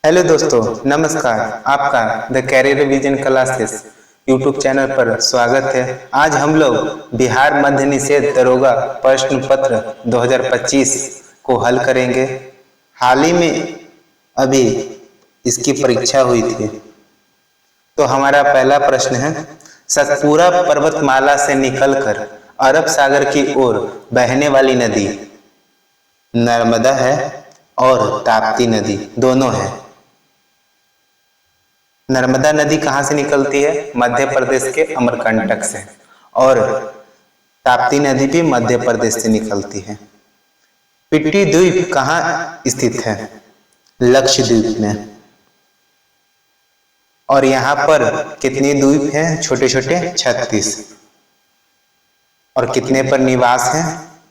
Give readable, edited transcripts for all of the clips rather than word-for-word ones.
Hello दोस्तों, नमस्कार। आपका the career vision classes YouTube channel पर स्वागत है। आज हम लोग बिहार मध्य निषेध दरोगा प्रश्न पत्र 2025 को हल करेंगे। हाल ही में अभी इसकी परीक्षा हुई थी। तो हमारा पहला प्रश्न है, सतपुरा पर्वतमाला से निकलकर अरब सागर की ओर बहने वाली नदी नर्मदा है और ताप्ती नदी दोनों है। नर्मदा नदी कहाँ से निकलती है? मध्य प्रदेश के अमरकंटक से। और ताप्ती नदी भी मध्य प्रदेश से निकलती है। पिट्टी द्वीप कहाँ स्थित है? लक्षद्वीप में। और यहाँ पर कितने द्वीप हैं? छोटे छोटे 36। और कितने पर निवास हैं?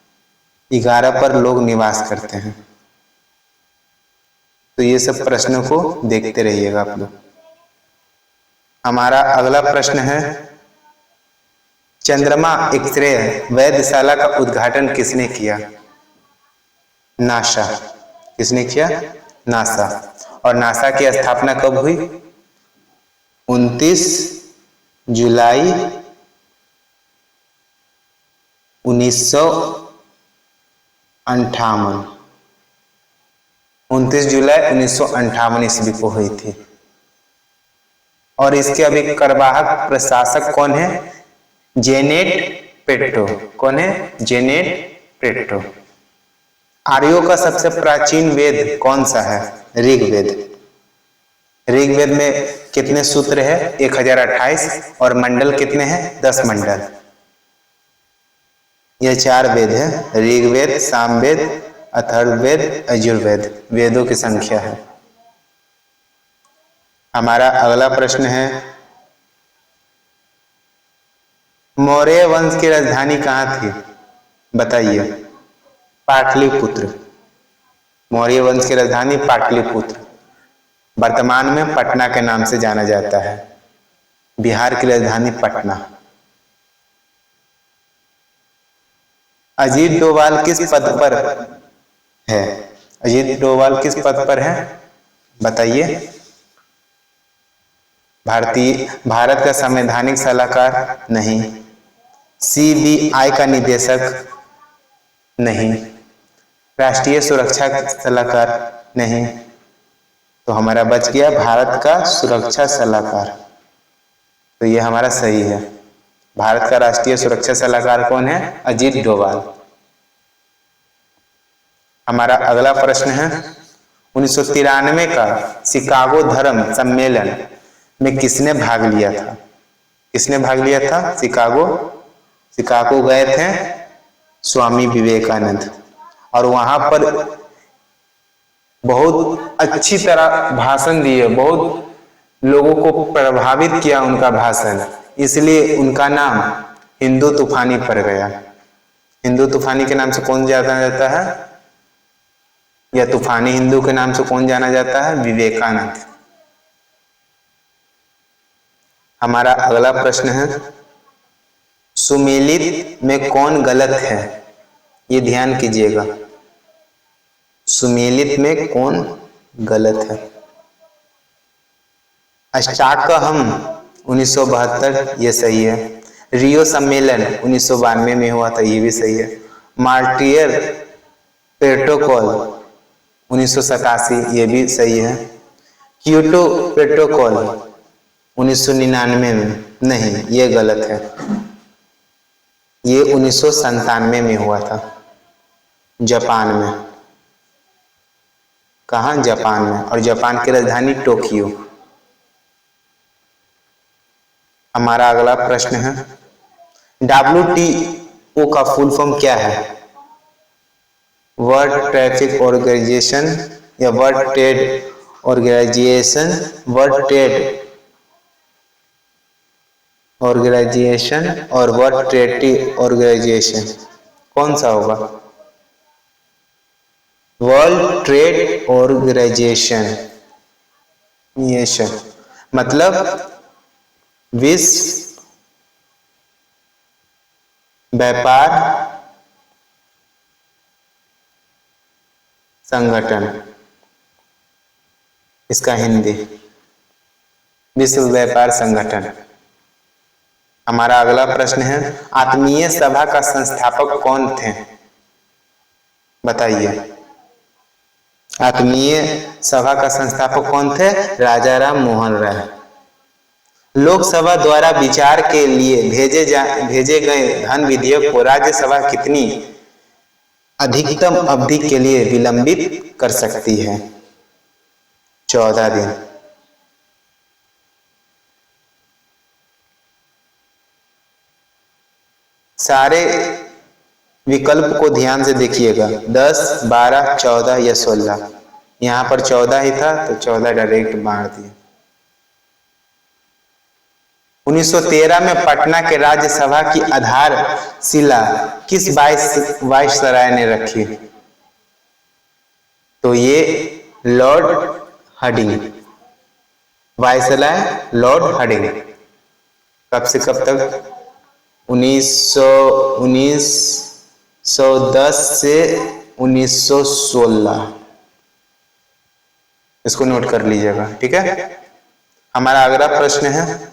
11 पर लोग निवास करते हैं। तो ये सब प्रश्नों को देखते रहिएगा आप लोग। हमारा अगला प्रश्न है, चंद्रमा एक्सरे वेधशाला का उद्घाटन किसने किया? नासा। किसने किया? नासा। और नासा की स्थापना कब हुई? 29 जुलाई 1958। 29 जुलाई 1958 ईस्वी को हुई थी। और इसके अभी कार्यवाहक प्रशासक कौन है? Janet petro. कौन है? Janet petro. आर्यों का सबसे प्राचीन वेद कौन सा है? ऋग्वेद। ऋग्वेद में कितने सूत्र है? 1028। और मंडल कितने हैं? 10 मंडल। यह 4 वेद है, ऋग्वेद, सामवेद, अथर्ववेद, यजुर्वेद। वेदों की संख्या है। हमारा अगला प्रश्न है, मौर्य वंश की राजधानी कहाँ थी? बताइए। पाटलिपुत्र। मौर्य वंश की राजधानी पाटलिपुत्र। वर्तमान में पटना के नाम से जाना जाता है। बिहार की राजधानी पटना। अजीत डोभाल किस पद पर है? अजीत डोभाल किस पद पर है? बताइए। भारत का संवैधानिक सलाहकार? नहीं। सीबीआई का निदेशक? नहीं। राष्ट्रीय सुरक्षा सलाहकार? नहीं। तो हमारा बच गया भारत का सुरक्षा सलाहकार। तो ये हमारा सही है। भारत का राष्ट्रीय सुरक्षा सलाहकार कौन है? अजीत डोभाल। हमारा अगला प्रश्न है, 1993 का शिकागो धर्म सम्मेलन में किसने भाग लिया था? किसने भाग लिया था? शिकागो गए थे स्वामी विवेकानंद। और वहां पर बहुत अच्छी तरह भाषण दिए, बहुत लोगों को प्रभावित किया उनका भाषण, इसलिए उनका नाम हिंदू तूफानी पड़ गया। हिंदू तूफानी के नाम से कौन जाना जाता है? या तूफानी हिंदू के नाम से कौन जाना जाता है? विवेकानंद। हमारा अगला प्रश्न है, सुमेलित में कौन गलत है? ये ध्यान कीजिएगा। सुमेलित में कौन गलत है? स्टॉकहोम 1972, ये सही है। रियो सम्मेलन 1992 में हुआ था, ये भी सही है। मॉन्ट्रियल प्रोटोकॉल 1987, ये भी सही है। क्योटो प्रोटोकॉल 1999 में? नहीं, ये गलत है। ये 1997 में हुआ था, जापान में। कहाँ? जापान में। और जापान की राजधानी टोक्यो। हमारा अगला प्रश्न है, WTO का फुल फॉर्म क्या है? वर्ल्ड ट्रैफिक ऑर्गेनाइजेशन या world trade organisation? World trade organisation और वर्ल्ड ट्रेड ऑर्गेनाइजेशन, कौन सा होगा? World trade organisation. मतलब विश्व व्यापार संगठन। इसका हिंदी विश्व व्यापार संगठन। हमारा अगला प्रश्न है, आत्मीय सभा का संस्थापक कौन थे? बताइए। आत्मीय सभा का संस्थापक कौन थे? राजा राम मोहन राय। लोकसभा द्वारा विचार के लिए भेजे गए धन विधेयक को राज्यसभा कितनी अधिकतम अवधि के लिए विलंबित कर सकती है? 14 दिन। सारे विकल्प को ध्यान से देखिएगा, 10, 12, 14 या 16। यहाँ पर 14 ही था तो 14 डायरेक्ट बांट दिया। 1913 में पटना के राज्यसभा की आधारशिला किस वायसराय ने रखी? तो ये Lord Hardinge, viceroy Lord Hardinge. कब से कब तक? 1910 से 1916। इसको नोट कर लीजिएगा, ठीक है। हमारा अगला प्रश्न है,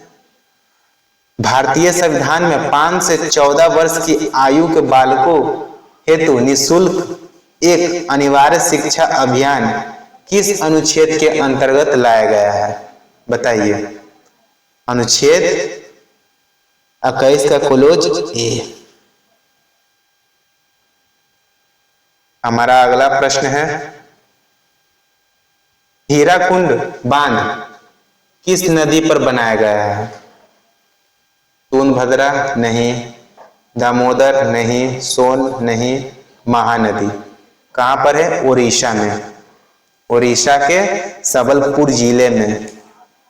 भारतीय संविधान में 5 से 14 वर्ष की आयु के बालकों हेतु निःशुल्क एक अनिवार्य शिक्षा अभियान किस अनुच्छेद के अंतर्गत लाया गया है? बताइए। अनुच्छेद 21 का क्लोज ए। हमारा अगला प्रश्न है, हीराकुंड बांध किस नदी पर बनाया गया है? सोनभद्रा नहीं, दामोदर नहीं, सोन नहीं, महानदी। कहां पर है? उड़ीसा में। उड़ीसा के सबलपुर जिले में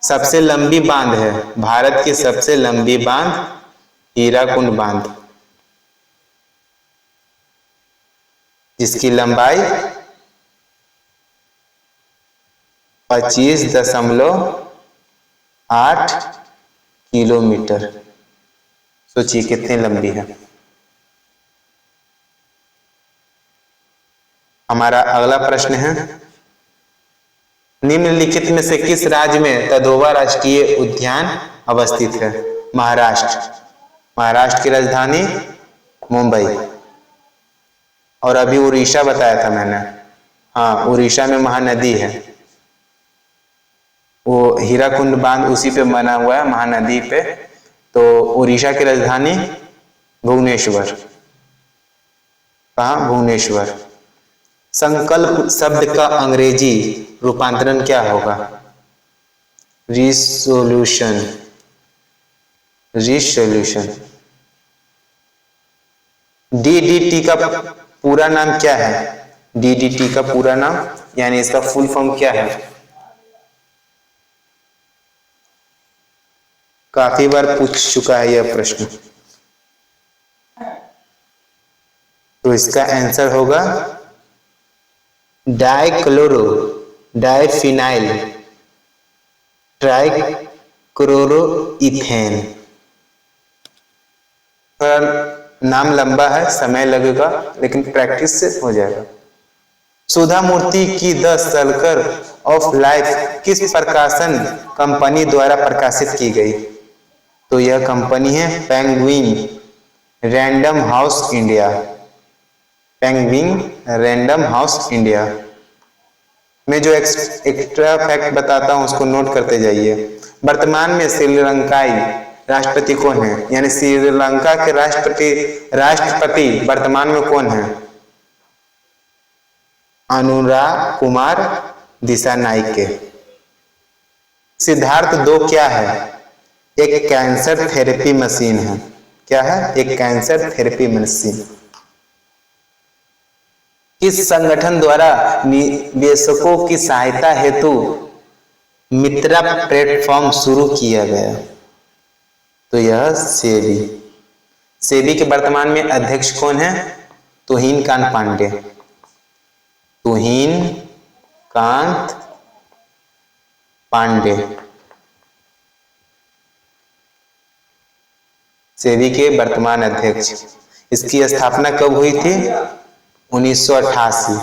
सबसे लंबी बांध है, भारत की सबसे लंबी बांध हीराकुंड बांध, जिसकी लंबाई 25.8 किलोमीटर। सोचिए कितनी लंबी है। हमारा अगला प्रश्न है, निम्नलिखित में से किस राज्य में तदोवा राष्ट्रीय उद्यान अवस्थित है? महाराष्ट्र। महाराष्ट्र की राजधानी मुंबई। और अभी उड़ीसा बताया था मैंने, हाँ उड़ीसा में महानदी है, वो हीराकुंड बांध उसी पे बना हुआ है, महानदी पे। तो उड़ीसा की राजधानी भुवनेश्वर। कहाँ? भुवनेश्वर। संकल्प शब्द का अंग्रेजी रूपांतरण क्या होगा? रिसोल्यूशन। रिसोल्यूशन। डीडीटी का पूरा नाम क्या है? डीडीटी का पूरा नाम यानी इसका फुल फॉर्म क्या है? काफी बार पूछ चुका है यह प्रश्न, तो इसका आंसर होगा डाइक्लोरो डाइफिनाइल ट्राइक्लोरोइथेन। थोड़ा नाम लंबा है, समय लगेगा, लेकिन प्रैक्टिस से हो जाएगा। सुधा मूर्ति की द सर्कल ऑफ लाइफ किस प्रकाशन कंपनी द्वारा प्रकाशित की गई? तो यह कंपनी है penguin random house India. Penguin random house India. मैं जो एक्स्ट्रा फैक्ट बताता हूं उसको नोट करते जाइए। वर्तमान में श्रीलंकाई राष्ट्रपति कौन है? यानी श्रीलंका के राष्ट्रपति वर्तमान में कौन है? अनुराग कुमार दिसानायके। सिद्धार्थ 2 क्या है? एक कैंसर थेरेपी मशीन है। क्या है? एक कैंसर थेरेपी मशीन। किस संगठन द्वारा निवेशकों की सहायता हेतु मित्रा प्लेटफॉर्म शुरू किया गया? तो यह सेबी। सेबी के वर्तमान में अध्यक्ष कौन है? तुहिन कांत पांडे। तुहिन कांत पांडे सेबी के वर्तमान अध्यक्ष। इसकी स्थापना कब हुई थी? 1988।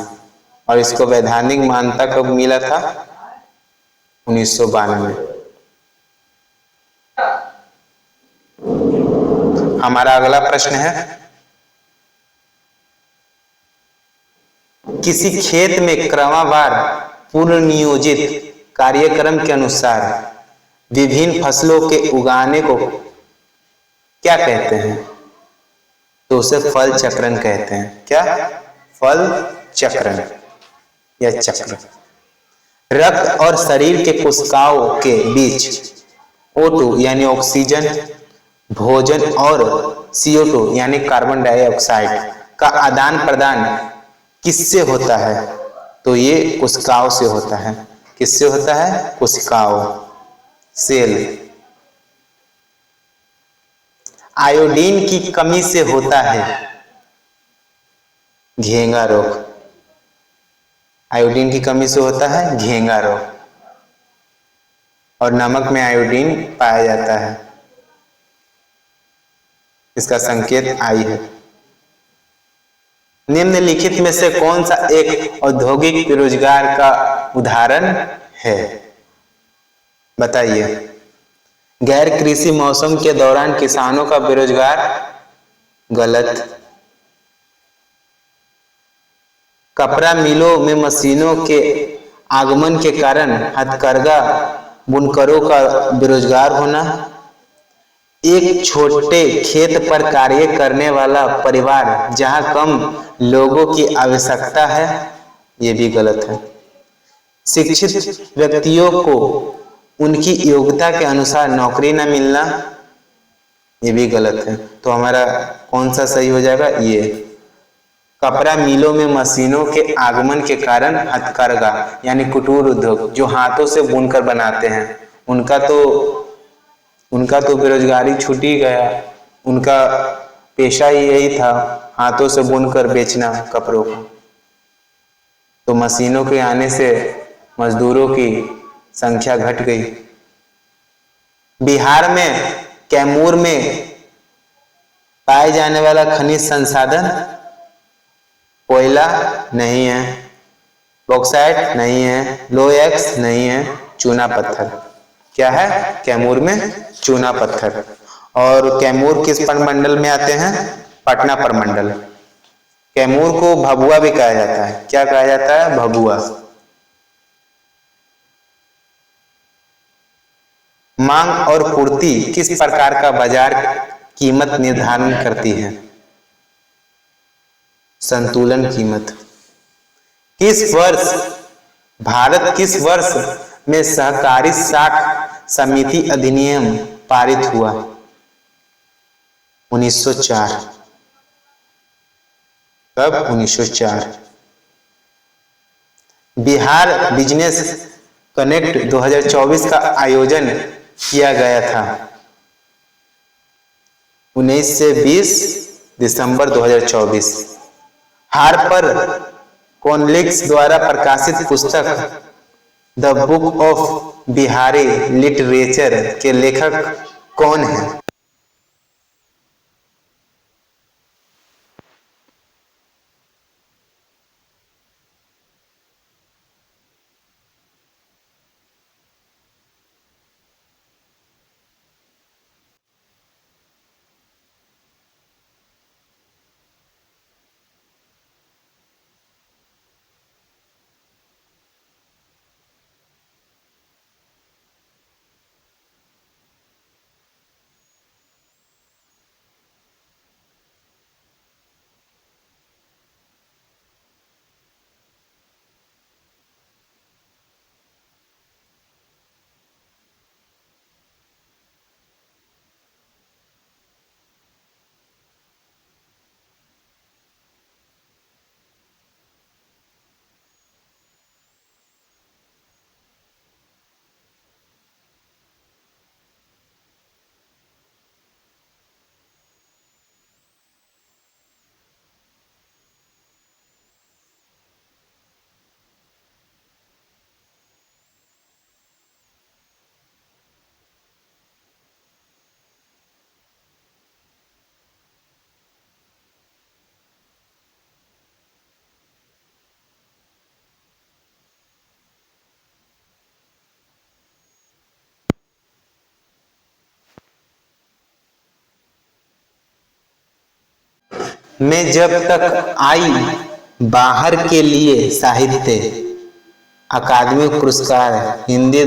और इसको वैधानिक मान्यता कब मिला था? 1992। हमारा अगला प्रश्न है, किसी खेत में क्रमवार पूर्व नियोजित कार्यक्रम के अनुसार विभिन्न फसलों के उगाने को क्या कहते हैं? तो उसे फल चक्रण कहते हैं। क्या? फल चक्रण या चक्र। रक्त और शरीर के कोशिकाओं के बीच O2 यानी ऑक्सीजन, भोजन और CO2 यानी कार्बन डाइऑक्साइड का आदान प्रदान किससे होता है? तो ये कोशिकाओं से होता है। किससे होता है? कोशिकाओं, सेल। आयोडीन की कमी से होता है घेंगा रोग। आयोडीन की कमी से होता है घेंगा रोग, और नमक में आयोडीन पाया जाता है। इसका संकेत आई है। निम्नलिखित में से कौन सा एक औद्योगिक बेरोजगार का उदाहरण है? बताइए। गैर कृषि मौसम के दौरान किसानों का बेरोजगार? गलत। कपड़ा मिलों में मशीनों के आगमन के कारण हथकरघा बुनकरों का बेरोजगार होना? एक छोटे खेत पर कार्य करने वाला परिवार जहां कम लोगों की आवश्यकता है? ये भी गलत है। शिक्षित व्यक्तियों को उनकी योग्यता के अनुसार नौकरी न मिलना? ये भी गलत है। तो हमारा कौन सा सही हो जाएगा? ये। कपड़ा मिलों में मशीनों के आगमन के कारण हथकरघा यानी कुटीर उद्योग, जो हाथों से बुनकर बनाते हैं, उनका तो बेरोजगारी छूट ही गया। उनका पेशा ही यही था, हाथों से बुनकर बेचना कपड़ों को। तो मशीनों के आने से मजदूरों की संख्या घट गई। बिहार में कैमूर में पाए जाने वाला खनिज संसाधन? कोयला नहीं है, बॉक्साइट नहीं है, लोएक्स नहीं है, चूना पत्थर। क्या है? कैमूर में चूना पत्थर। और कैमूर किस प्रमंडल में आते हैं? पटना प्रमंडल। कैमूर को भभुआ भी कहा जाता है। क्या कहा जाता है? भभुआ। मांग और पूर्ति किस प्रकार का बाजार कीमत निर्धारण करती है? संतुलन कीमत। भारत किस वर्ष में सहकारी साख समिति अधिनियम पारित हुआ? 1904। कब? 1904। बिहार बिजनेस कनेक्ट 2024 का आयोजन किया गया था 19 से 20 दिसंबर 2024। हार्पर कॉलिंस द्वारा प्रकाशित पुस्तक the book of Bihari literature के लेखक कौन हैं? मैं जब तक आई बाहर के लिए साहित्य अकादमी पुरस्कार हिंदी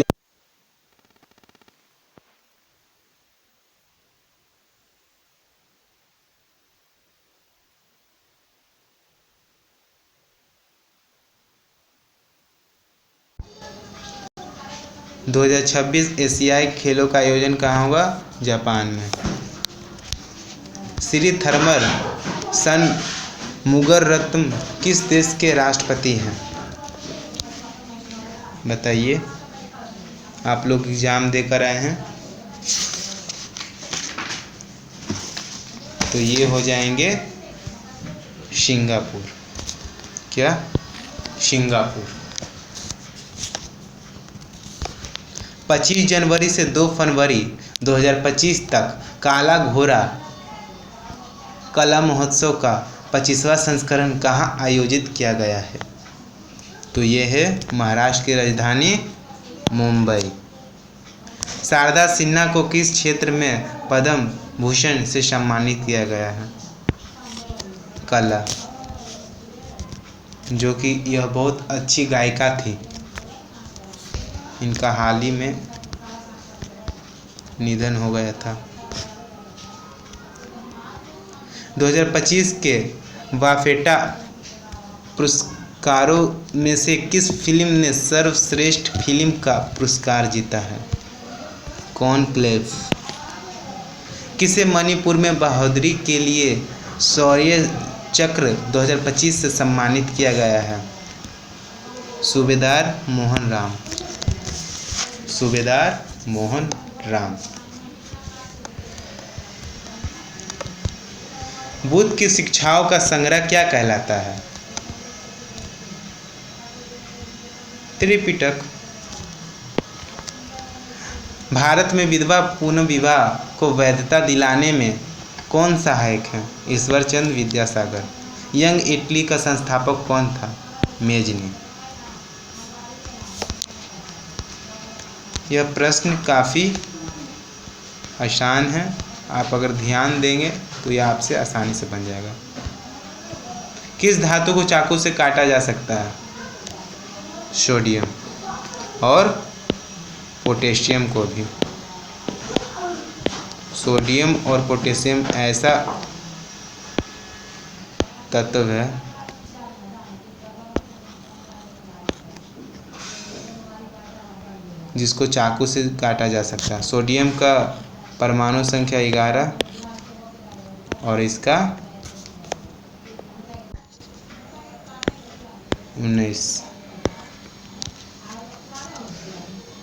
2026 एशियाई खेलों का आयोजन कहाँ होगा? जापान में। श्री थर्मर सन मुगररत्नम किस देश के राष्ट्रपति हैं? बताइए, आप लोग एग्जाम देकर आए हैं तो ये हो जाएंगे सिंगापुर। क्या? सिंगापुर। 25 जनवरी से 2 फरवरी 2025 तक काला घोड़ा कला महोत्सव का 25वां संस्करण कहाँ आयोजित किया गया है? तो ये है महाराष्ट्र की राजधानी मुंबई। शारदा सिन्हा को किस क्षेत्र में पद्म भूषण से सम्मानित किया गया है? कला, जो कि यह बहुत अच्छी गायिका थी। इनका हाल ही में निधन हो गया था। 2025 के बाफेटा पुरस्कारों में से किस फिल्म ने सर्वश्रेष्ठ फिल्म का पुरस्कार जीता है? कॉन्क्लेव। किसे मणिपुर में बहादुरी के लिए शौर्य चक्र 2025 से सम्मानित किया गया है? सूबेदार मोहन राम। सूबेदार मोहन राम। बुद्ध की शिक्षाओं का संग्रह क्या कहलाता है? त्रिपिटक। भारत में विधवा पुनर्विवाह को वैधता दिलाने में कौन सहायक है? ईश्वरचंद्र विद्यासागर। यंग इटली का संस्थापक कौन था? मेजनी। यह प्रश्न काफ़ी आसान है, आप अगर ध्यान देंगे तो यह आपसे आसानी से बन जाएगा। किस धातु को चाकू से काटा जा सकता है? सोडियम। और पोटेशियम को भी। सोडियम और पोटेशियम ऐसा तत्व है जिसको चाकू से काटा जा सकता है। सोडियम का परमाणु संख्या 11 और इसका 19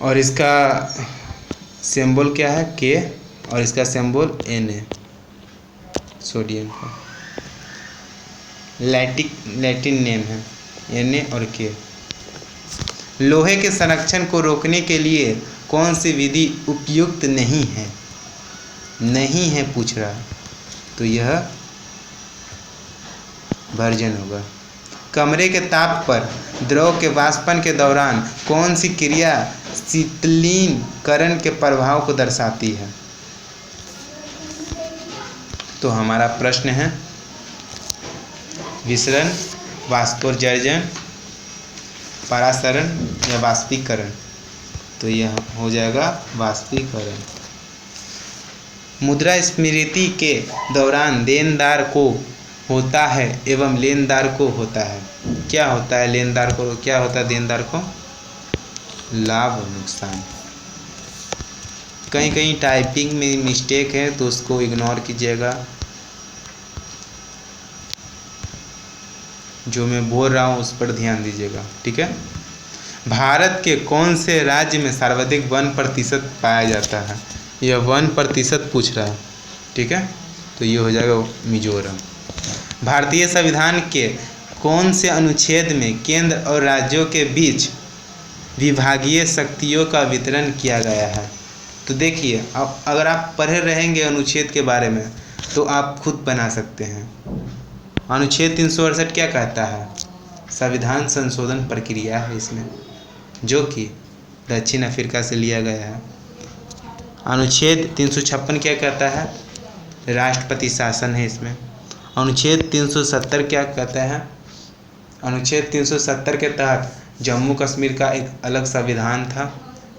और इसका सिंबल क्या है? के। और इसका सिंबल एन है सोडियम का। लैटिन नेम है Na और के। लोहे के संरक्षण को रोकने के लिए कौन सी विधि उपयुक्त नहीं है? नहीं है पूछ रहा, तो यह भर्जन होगा। कमरे के ताप पर द्रव के वाष्पन के दौरान कौन सी क्रिया शीतलीकरण के प्रभाव को दर्शाती है? तो हमारा प्रश्न है विसरण, वाष्पोत्सर्जन, परासरण या वाष्पीकरण। तो यह हो जाएगा वाष्पीकरण। मुद्रास्फीति के दौरान देनदार को होता है एवं लेनदार को होता है। क्या होता है लेनदार को? क्या होता है देनदार को? लाभ और नुकसान। कहीं कहीं टाइपिंग में मिस्टेक है तो उसको इग्नोर कीजिएगा। जो मैं बोल रहा हूँ उस पर ध्यान दीजिएगा, ठीक है। भारत के कौन से राज्य में सर्वाधिक 1% पाया जाता है? यह 1% पूछ रहा है, ठीक है। तो ये हो जाएगा मिजोरम। भारतीय संविधान के कौन से अनुच्छेद में केंद्र और राज्यों के बीच विभागीय शक्तियों का वितरण किया गया है? तो देखिए, अब अगर आप पढ़े रहेंगे अनुच्छेद के बारे में तो आप खुद बना सकते हैं। अनुच्छेद 368 क्या कहता है? संविधान संशोधन प्रक्रिया है इसमें, जो कि दक्षिण अफ्रीका से लिया गया है। अनुच्छेद 356 क्या कहता है? राष्ट्रपति शासन है इसमें। अनुच्छेद 370 क्या कहते हैं? अनुच्छेद 370 के तहत जम्मू कश्मीर का एक अलग संविधान था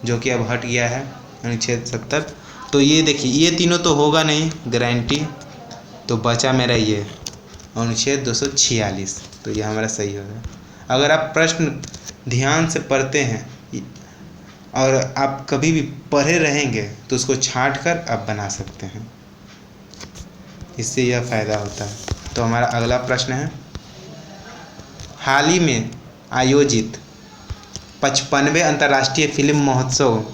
जो कि अब हट गया है, अनुच्छेद 70। तो ये देखिए, ये तीनों तो होगा नहीं गारंटी, तो बचा मेरा ये अनुच्छेद 246, तो ये हमारा सही होगा। अगर आप प्रश्न ध्यान से पढ़ते हैं और आप कभी भी पढ़े रहेंगे तो उसको छांट कर आप बना सकते हैं, इससे यह फ़ायदा होता है। तो हमारा अगला प्रश्न है, हाल ही में आयोजित 55वें अंतर्राष्ट्रीय फिल्म महोत्सव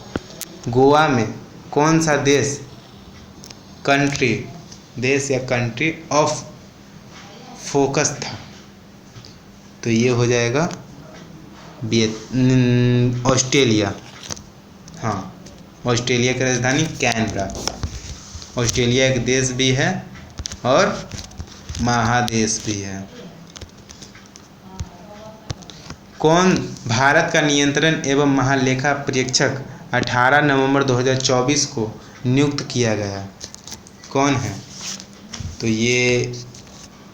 गोवा में कौन सा देश या कंट्री ऑफ फोकस था? तो ये हो जाएगा ऑस्ट्रेलिया। हाँ, ऑस्ट्रेलिया की राजधानी कैनबरा। ऑस्ट्रेलिया एक देश भी है और महादेश भी है। कौन भारत का नियंत्रण एवं महालेखा परीक्षक 18 नवंबर 2024 को नियुक्त किया गया? कौन है? तो ये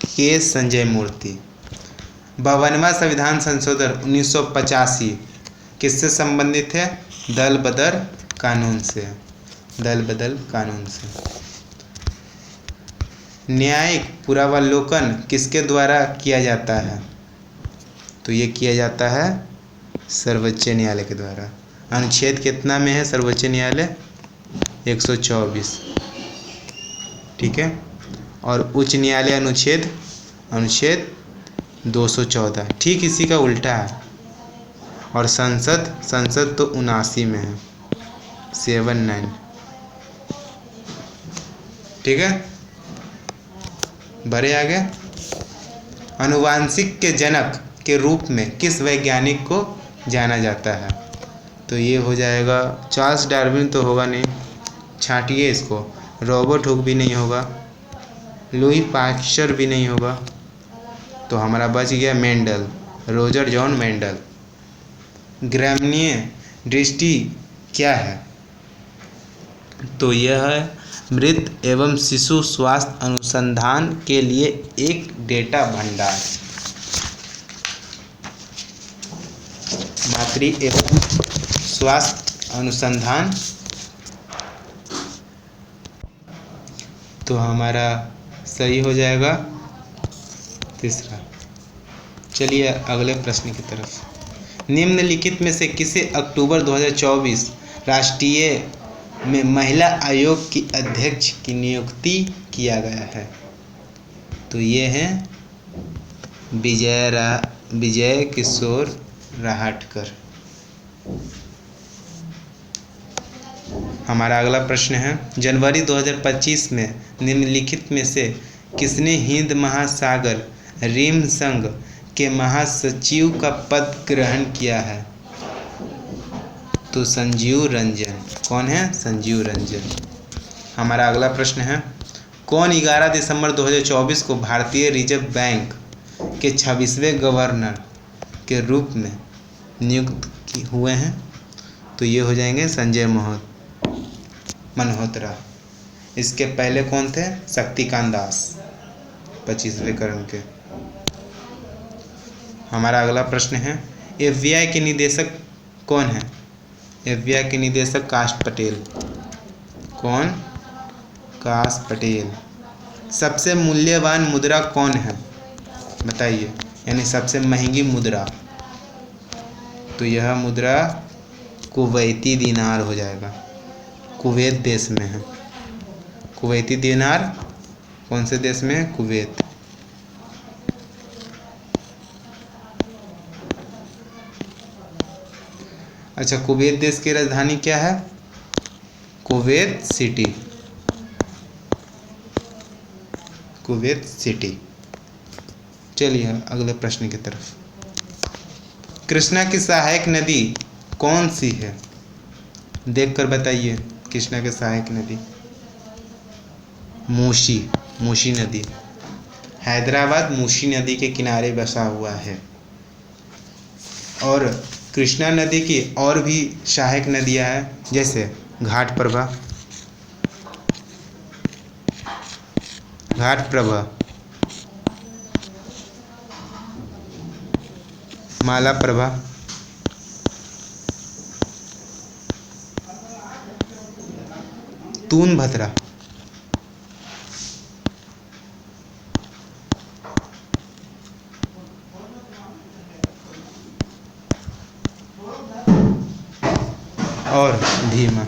के संजय मूर्ति। 52वां संविधान संशोधन 1985 किससे संबंधित है? दल बदल कानून से। न्यायिक पुनरावलोकन किसके द्वारा किया जाता है? तो ये किया जाता है सर्वोच्च न्यायालय के द्वारा। अनुच्छेद कितना में है सर्वोच्च न्यायालय? 124, ठीक है। और उच्च न्यायालय अनुच्छेद 214, ठीक इसी का उल्टा है। और संसद तो 79 में है, 79, ठीक है। बढ़े आगे। अनुवांशिक के जनक के रूप में किस वैज्ञानिक को जाना जाता है? तो ये हो जाएगा चार्ल्स डार्विन, तो होगा नहीं, छांटिए इसको। रॉबर्ट हुक भी नहीं होगा, लुई पाश्चर भी नहीं होगा, तो हमारा बच गया मेंडल, रोजर जॉन मेंडल। ग्रामीण दृष्टि क्या है? तो यह है मृत एवं शिशु स्वास्थ्य अनुसंधान के लिए एक डेटा भंडार। मातृ एवं स्वास्थ्य अनुसंधान, तो हमारा सही हो जाएगा तीसरा। चलिए अगले प्रश्न की तरफ। निम्नलिखित में से किसे अक्टूबर 2024 राष्ट्रीय में महिला आयोग की अध्यक्ष की नियुक्ति किया गया है? तो ये हैं विजय किशोर राहटकर। हमारा अगला प्रश्न है, जनवरी 2025 में निम्नलिखित में से किसने हिंद महासागर ऋण संघ के महासचिव का पद ग्रहण किया है? तो संजीव रंजन। कौन है? संजीव रंजन। हमारा अगला प्रश्न है, कौन 11 दिसंबर 2024 को भारतीय रिजर्व बैंक के 26वें गवर्नर के रूप में नियुक्त हुए हैं? तो ये हो जाएंगे संजय मल्होत्रा। इसके पहले कौन थे? शक्तिकांत दास, 25वें क्रम के। हमारा अगला प्रश्न है, एफबीआई के निदेशक कौन है? एफबीआई के निदेशक काश पटेल। कौन? काश पटेल। सबसे मूल्यवान मुद्रा कौन है? बताइए, यानी सबसे महंगी मुद्रा। तो यह मुद्रा कुवैती दीनार हो जाएगा, कुवैत देश में है। कुवैती दीनार कौन से देश में है? कुवैत। अच्छा, कुवैत देश की राजधानी क्या है? Kuwait city. Kuwait city. चलिए अगले प्रश्न की तरफ। कृष्णा की सहायक नदी कौन सी है? देखकर बताइए। कृष्णा की सहायक नदी मूसी नदी। हैदराबाद मूसी नदी के किनारे बसा हुआ है। और कृष्णा नदी की और भी सहायक नदियां हैं, जैसे घाटप्रभा, मालाप्रभा, तूनभद्रा, और भीमा।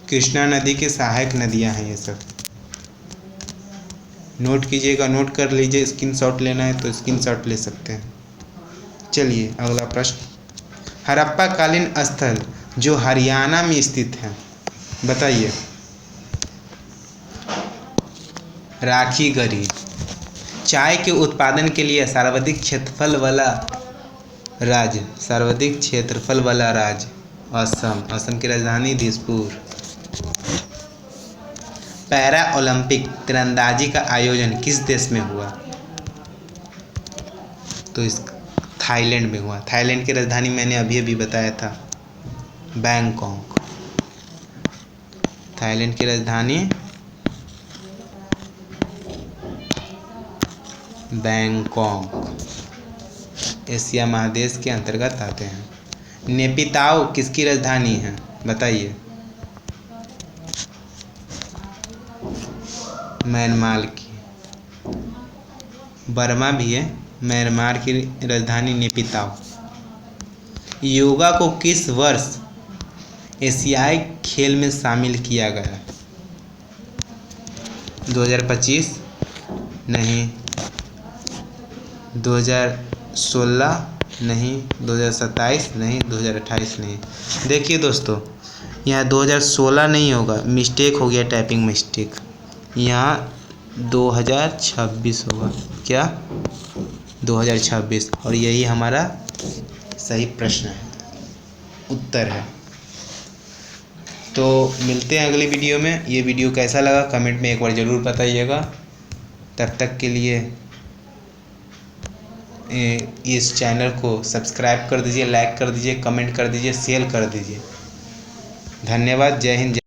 कृष्णा नदी की सहायक नदियां हैं ये सब। नोट कीजिएगा, नोट कर लीजिए। स्क्रीनशॉट लेना है तो स्क्रीनशॉट ले सकते हैं। चलिए अगला प्रश्न, हड़प्पा कालीन स्थल जो हरियाणा में स्थित है, बताइए। राखीगढ़ी। चाय के उत्पादन के लिए सर्वाधिक क्षेत्रफल वाला राज्य, सर्वाधिक क्षेत्रफल वाला राज्य असम। असम की राजधानी दिसपुर। पैरा ओलंपिक तीरंदाजी का आयोजन किस देश में हुआ? तो इस थाईलैंड में हुआ। थाईलैंड की राजधानी मैंने अभी अभी बताया था, बैंकॉक। थाईलैंड की राजधानी बैंकॉक। एशिया महादेश के अंतर्गत आते हैं। नेपिताओ किसकी राजधानी है, बताइए। म्यांमार की। बर्मा भी है। म्यांमार की राजधानी नेपिताओ। योगा को किस वर्ष एशियाई खेल में शामिल किया गया? 2025 नहीं, 2016 नहीं, 2027 नहीं, 2028 नहीं। देखिए दोस्तों, यहाँ 2016 नहीं होगा, मिस्टेक हो गया, टाइपिंग मिस्टेक। यहाँ 2026 होगा। क्या? 2026। और यही हमारा सही प्रश्न है, उत्तर है। तो मिलते हैं अगली वीडियो में। ये वीडियो कैसा लगा कमेंट में एक बार ज़रूर बताइएगा। तब तक के लिए इस चैनल को सब्सक्राइब कर दीजिए, लाइक कर दीजिए, कमेंट कर दीजिए, शेयर कर दीजिए। धन्यवाद। जय हिंद।